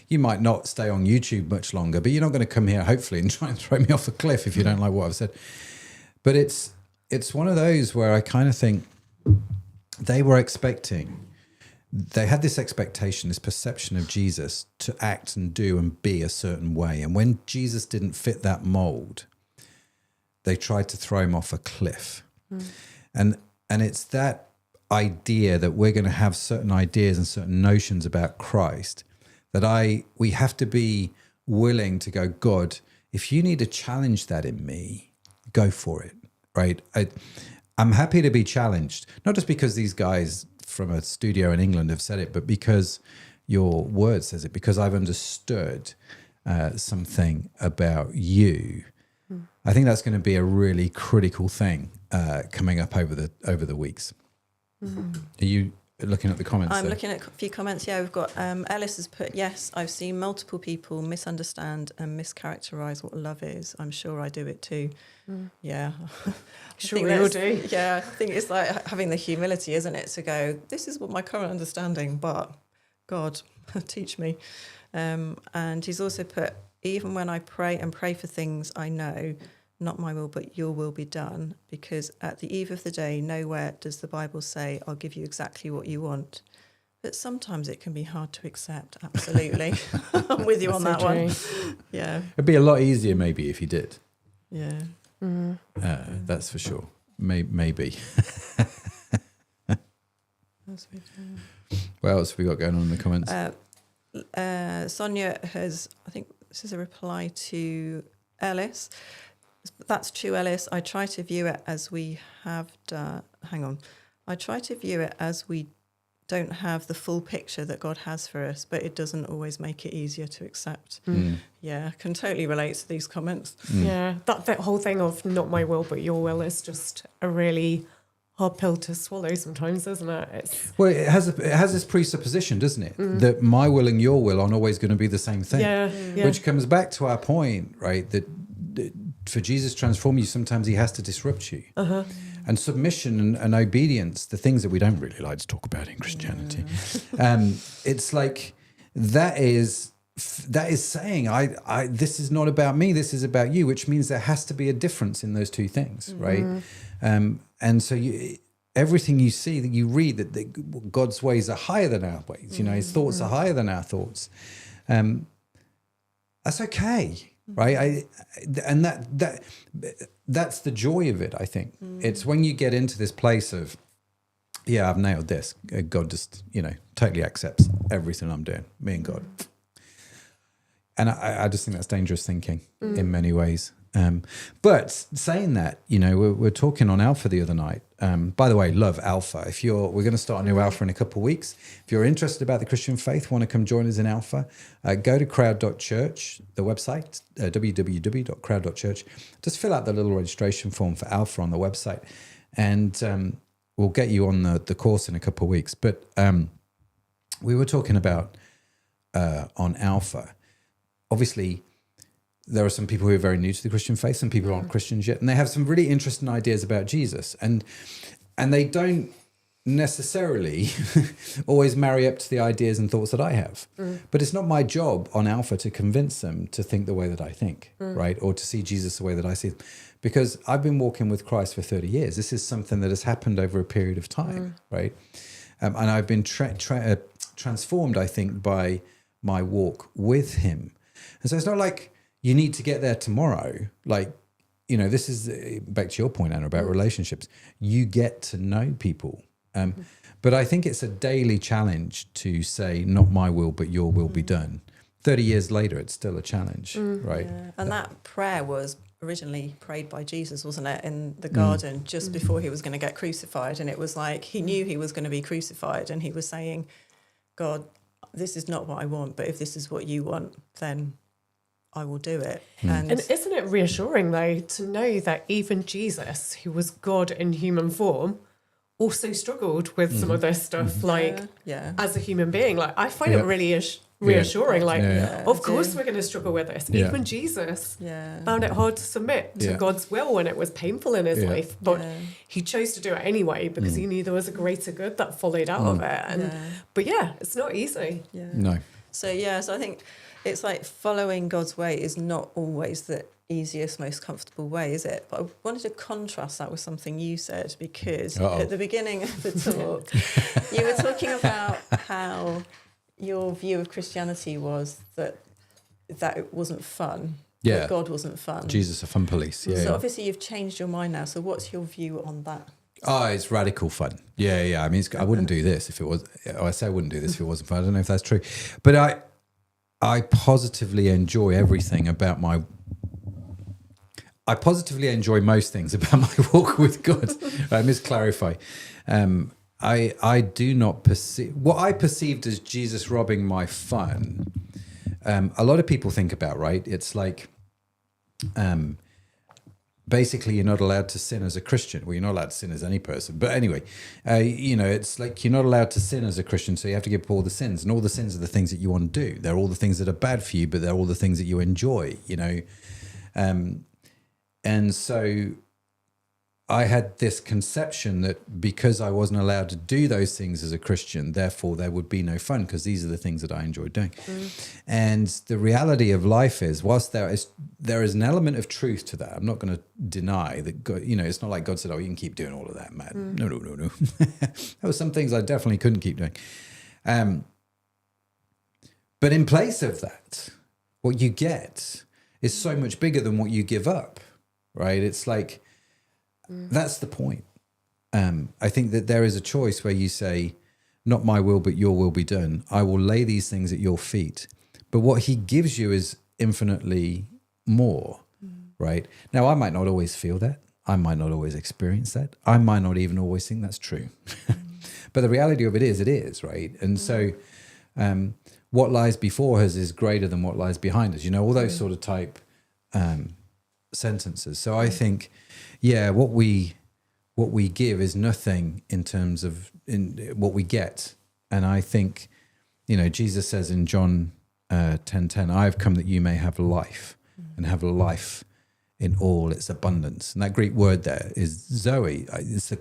you might not stay on YouTube much longer, but you're not going to come here, hopefully, and try and throw me off a cliff if you don't like what I've said. But it's one of those where I kind of think they had this expectation, this perception of Jesus to act and do and be a certain way. And when Jesus didn't fit that mold, they tried to throw him off a cliff. And it's that idea that we're going to have certain ideas and certain notions about Christ that we have to be willing to go, God, if you need to challenge that in me, go for it, right? I'm happy to be challenged, not just because these guys from a studio in England have said it, but because your word says it, because I've understood something about you. I think that's going to be a really critical thing coming up over the weeks. Are you looking at the comments? I'm looking at a few comments. Yeah, we've got Ellis has put, yes, I've seen multiple people misunderstand and mischaracterize what love is. I'm sure I do it too. Yeah. Sure we all do. Yeah, I think it's like having the humility, isn't it, to go, this is what my current understanding, but God, teach me. And he's also put, even when I pray for things I know, not my will, but your will be done, because at the eve of the day, nowhere does the Bible say, I'll give you exactly what you want. But sometimes it can be hard to accept, absolutely. I'm with you on that one. Yeah. It'd be a lot easier maybe if he did. Yeah. That's for sure. Maybe. What else have we got going on in the comments? Sonia has, I think this is a reply to Ellis. That's true, Ellis. I try to view it as we have done. Hang on. I try to view it as we don't have the full picture that God has for us, but it doesn't always make it easier to accept. Yeah, can totally relate to these comments. Yeah, that whole thing of not my will, but your will is just a really hard pill to swallow sometimes, isn't it? Well, it has this presupposition, doesn't it? That my will and your will aren't always going to be the same thing. Yeah. Which comes back to our point, right? That for Jesus to transform you, sometimes he has to disrupt you. And submission and obedience, the things that we don't really like to talk about in Christianity. It's like that is saying, I this is not about me, this is about you, which means there has to be a difference in those two things, right? And so everything you see, that you read, that God's ways are higher than our ways, his thoughts are higher than our thoughts. That's okay. Right, and that's the joy of it. I think it's when you get into this place of, I've nailed this. God just totally accepts everything I'm doing, me and God, and I just think that's dangerous thinking in many ways. But saying that, we're talking on Alpha the other night. By the way, love Alpha. We're going to start a new Alpha in a couple of weeks. If you're interested about the Christian faith, want to come join us in Alpha, go to crowd.church, the website, www.crowd.church. Just fill out the little registration form for Alpha on the website, and we'll get you on the course in a couple of weeks. But we were talking about on Alpha, obviously, there are some people who are very new to the Christian faith, some people who aren't Christians yet, and they have some really interesting ideas about Jesus. And they don't necessarily always marry up to the ideas and thoughts that I have. But it's not my job on Alpha to convince them to think the way that I think, right? Or to see Jesus the way that I see him. Because I've been walking with Christ for 30 years. This is something that has happened over a period of time, right? And I've been transformed, I think, by my walk with him. And so it's not like you need to get there tomorrow. Like, you know, this is back to your point, Anna, about relationships. You get to know people. But I think it's a daily challenge to say, not my will, but your will be done. 30 years later, it's still a challenge, right? Yeah. And that prayer was originally prayed by Jesus, wasn't it, in the garden just before he was going to get crucified. And it was like he knew he was going to be crucified, and he was saying, God, this is not what I want, but if this is what you want, then I will do it. And isn't it reassuring, though, to know that even Jesus, who was God in human form, also struggled with some of this stuff, like as a human being? Like, I find it really reassuring. Like, of course we're going to struggle with this. Even Jesus found it hard to submit to God's will when it was painful in his life, but he chose to do it anyway because he knew there was a greater good that followed out of it. And but it's not easy. No. So I think it's like following God's way is not always the easiest, most comfortable way, is it? But I wanted to contrast that with something you said, because at the beginning of the talk, you were talking about how your view of Christianity was that it wasn't fun. That God wasn't fun. Jesus, a fun police. Yeah. So obviously you've changed your mind now. So what's your view on that? Oh, it's radical fun. Yeah. I mean, I wouldn't do this if it was. I say I wouldn't do this if it wasn't fun. I don't know if that's true, but I positively enjoy everything about my. I positively enjoy most things about my walk with God. I must clarify. I do not perceive what I perceived as Jesus robbing my fun. A lot of people think about, right? It's like, basically you're not allowed to sin as a Christian. Well, you're not allowed to sin as any person. But anyway, it's like you're not allowed to sin as a Christian, so you have to give up all the sins. And all the sins are the things that you want to do. They're all the things that are bad for you, but they're all the things that you enjoy, And so I had this conception that because I wasn't allowed to do those things as a Christian, therefore there would be no fun, because these are the things that I enjoy doing. And the reality of life is, whilst there is an element of truth to that, I'm not going to deny that God, it's not like God said, oh, you can keep doing all of that, Matt. No. There were some things I definitely couldn't keep doing. But in place of that, what you get is so much bigger than what you give up, right? It's like, that's the point. I think that there is a choice where you say, not my will, but your will be done. I will lay these things at your feet. But what he gives you is infinitely more, right? Now, I might not always feel that. I might not always experience that. I might not even always think that's true. But the reality of it is, right? And so what lies before us is greater than what lies behind us. All those sort of type sentences. So I think, what we give is nothing in terms of what we get. And I think, Jesus says in John 10:10, I have come that you may have life and have life in all its abundance. And that Greek word there is Zoe.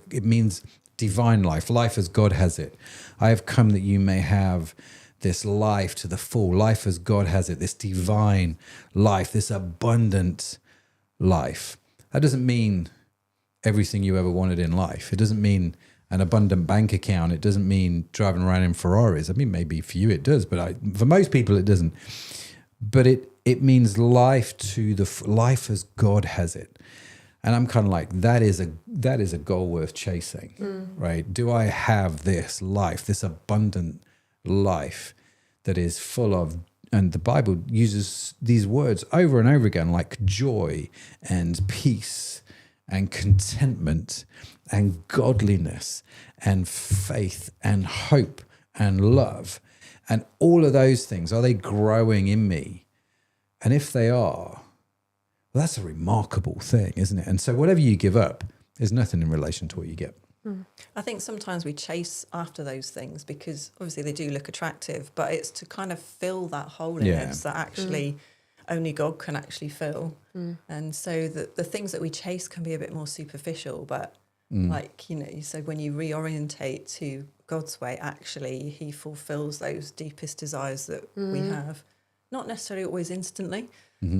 It means divine life, life as God has it. I have come that you may have this life to the full, life as God has it, this divine life, this abundant life. That doesn't mean everything you ever wanted in life. It doesn't mean an abundant bank account. It doesn't mean driving around in Ferraris. I mean, maybe for you it does, but for most people it doesn't. But it means life to the life as God has it. And I'm kind of like, that is a goal worth chasing, right? Do I have this life, this abundant life that is full of, and the Bible uses these words over and over again, like joy and peace and contentment and godliness and faith and hope and love. And all of those things, are they growing in me? And if they are, well, that's a remarkable thing, isn't it? And so whatever you give up is nothing in relation to what you get. I think sometimes we chase after those things because obviously they do look attractive, but it's to kind of fill that hole in us that actually only God can actually fill. And so the things that we chase can be a bit more superficial, but Like, you know, you said when you reorientate to God's way, actually he fulfills those deepest desires that we have. Not necessarily always instantly.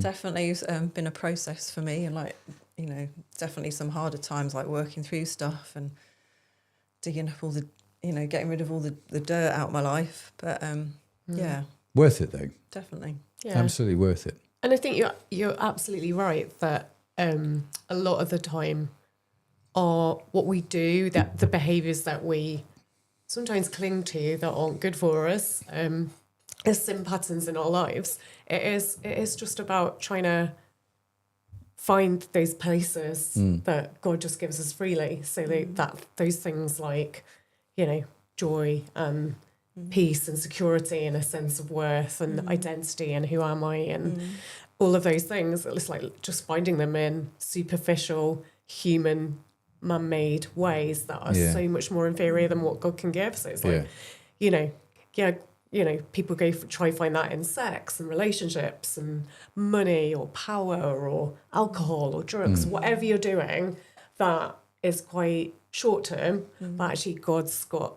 Definitely been a process for me, and like, you know, definitely some harder times, like working through stuff and digging up all the, you know, getting rid of all the dirt out of my life. But yeah, Worth it though. definitely. Yeah. Absolutely worth it. And I think you're absolutely right that a lot of the time are what we do, that the behaviours that we sometimes cling to that aren't good for us, as sin patterns in our lives. It is just about trying to find those places that God just gives us freely, so that those things like, you know, joy and peace and security and a sense of worth and identity and who am I and all of those things. It's like just finding them in superficial, human, man-made ways that are so much more inferior than what God can give. So it's like, you know, people try to find that in sex and relationships and money or power or alcohol or drugs, whatever you're doing that is quite short term, but actually God's got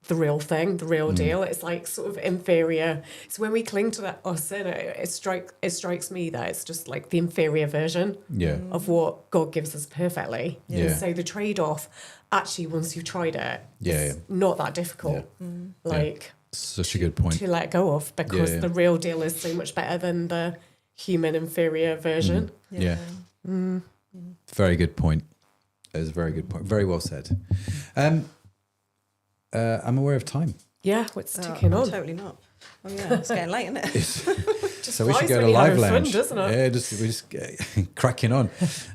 the real thing, the real deal. It's like sort of inferior. So when we cling to that sin, it strikes me that it's just like the inferior version of what God gives us perfectly. And so the trade-off, actually, once you've tried it, it's not that difficult. Like such a good point to let go of, because the real deal is so much better than the human inferior version. Very good point. That is a very good point. Very well said. I'm aware of time. Yeah, what's ticking on? Totally not. Oh yeah, it's getting late, isn't it? So we should go to when you're Live having fun, Lounge. doesn't it? Yeah, we're just cracking on.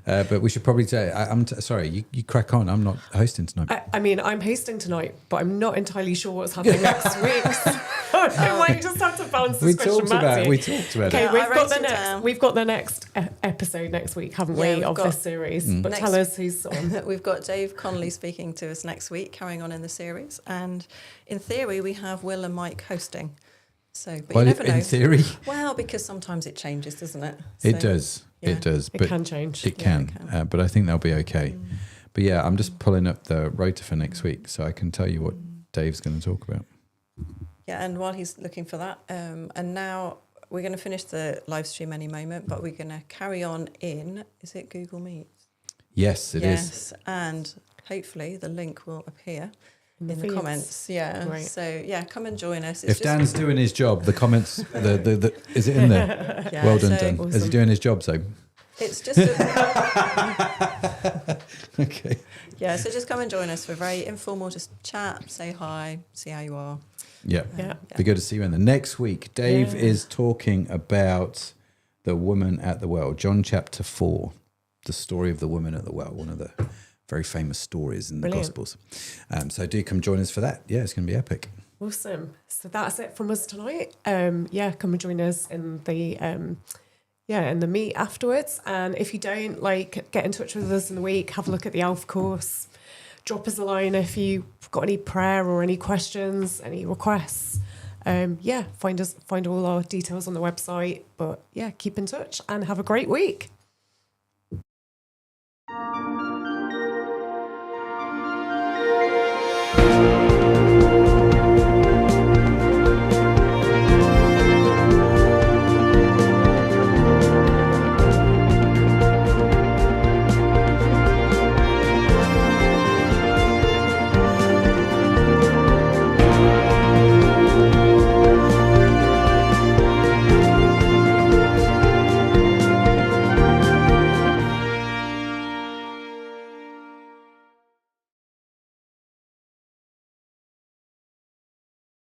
But we should probably say, sorry, you crack on. I'm not hosting tonight. I mean, I'm hosting tonight, but I'm not entirely sure what's happening next week. So I might just have to bounce this question back to you. We talked about Okay, it. we've got the next episode next week, haven't we, of this series? But tell us who's on. We've got Dave Connolly speaking to us next week, carrying on in the series. And in theory, we have Will and Mike hosting. So, but you never know. In theory? Well, because sometimes it changes, doesn't it? It does. Yeah. It does. It But can change. It can. But I think they'll be okay. But yeah, I'm just pulling up the rota for next week so I can tell you what Dave's going to talk about. Yeah, and while he's looking for that, and now we're going to finish the live stream any moment, but we're going to carry on in, is it Google Meet? Yes, it is. Yes, and hopefully the link will appear in the feeds. comments. Yeah, Right. So yeah, come and join us. If Dan's doing his job, the comments, the is it in there? Yeah, Well done, so Dan. Is he doing his job, so? It's just Okay. yeah. So just come and join us for a very informal, just chat, say hi, see how you are. Yeah. Yeah. Be good to see you in the next week. Dave is talking about the woman at the well, John chapter 4, the story of the woman at the well, one of the very famous stories in the Gospels. So do come join us for that. Yeah, it's going to be epic. Awesome. So that's it from us tonight. Come and join us in the in the meet afterwards. And if you don't, get in touch with us in the week, have a look at the Alpha course, drop us a line if you've got any prayer or any questions, any requests. Find all our details on the website. But keep in touch and have a great week.